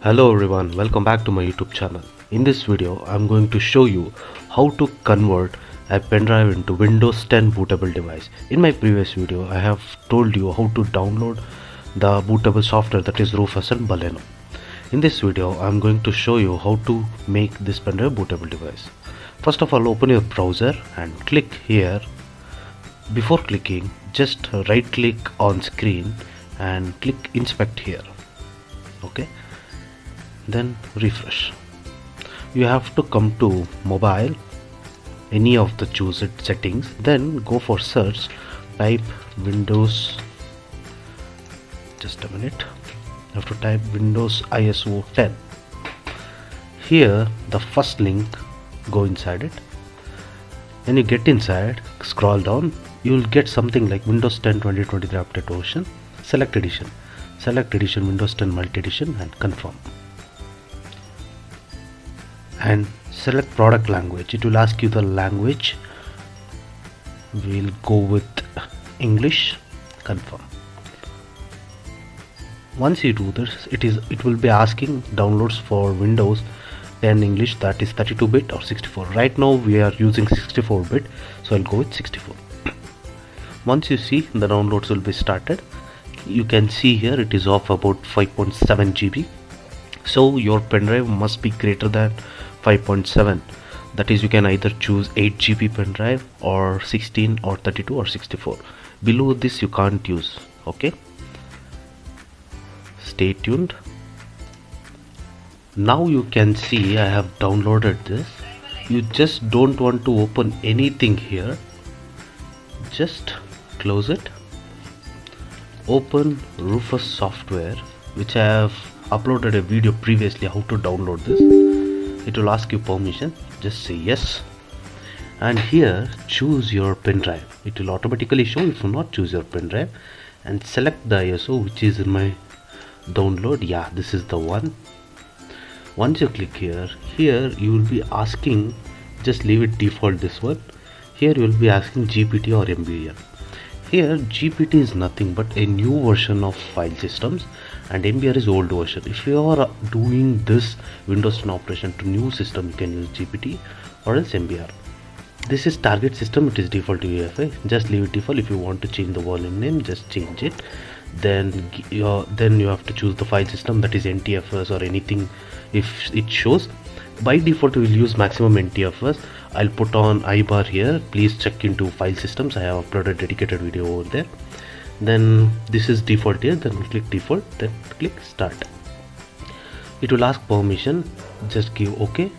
Hello everyone, welcome back to my YouTube channel. In this video, I'm going to show you how to convert a pen drive into Windows 10 bootable device. In my previous video, I have told you how to download the bootable software, that is Rufus and Baleno. In this video, I'm going to show you how to make this pen drive bootable device. First of all, open your browser and click here. Before clicking, just right click on screen and click inspect here. Okay. Then refresh. You have to come to mobile, any of the chosen settings, then go for search, type Windows, just a minute, you have to type Windows ISO 10. Here the first link, go inside it. When you get inside, scroll down, you will get something like Windows 10 2023 update version. Select edition, Windows 10 multi edition and confirm. And select product language. It will ask you the language. We'll go with English. Confirm. Once you do this, it will be asking downloads for Windows 10 English, that is 32-bit or 64. Right now we are using 64-bit, so I'll go with 64. Once you see the downloads will be started, you can see here it is of about 5.7 GB. So your pen drive must be greater than 5.7. that is, you can either choose 8 GB pen drive or 16 or 32 or 64. Below this you can't use. Okay, stay tuned. Now you can see I have downloaded this. You just don't want to open anything here, just close it. Open Rufus software, which I have uploaded a video previously how to download this. It will ask you permission, just say yes, and here choose your pen drive. It will automatically show if you not choose your pen drive, and select the ISO which is in my download. Yeah, this is the one. Once you click here you will be asking, just leave it default this one. Here you will be asking GPT or MBR. Here GPT is nothing but a new version of file systems and MBR is old version. If you are doing this Windows 10 operation to new system, you can use GPT or else MBR. This is target system, it is default to UEFI. Just leave it default. If you want to change the volume name, just change it. Then you have to choose the file system, that is NTFS or anything if it shows. By default we will use maximum NTFS. I'll put on iBar here. Please check into file systems. I have uploaded dedicated video over there. Then this is default here. Then we'll click default. Then click start. It will ask permission. Just give OK.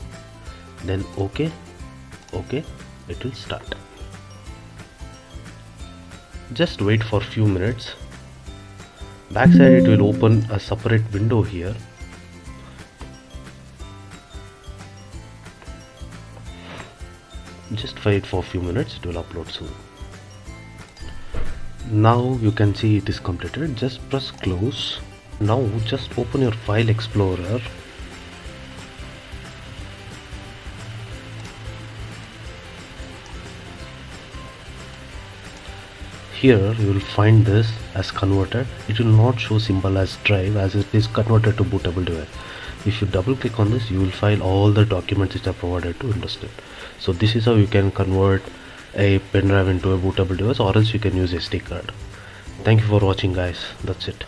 Then OK. OK. It will start. Just wait for a few minutes. Backside it will open a separate window here. Just wait for a few minutes, it will upload soon. Now you can see it is completed. Just press close. Now just open your file explorer. Here you will find this as converted. It will not show symbol as drive as it is converted to bootable device. If you double click on this, you will find all the documents which are provided to Windows 10. So this is how you can convert a pen drive into a bootable device, or else you can use SD card. Thank you for watching guys. That's it.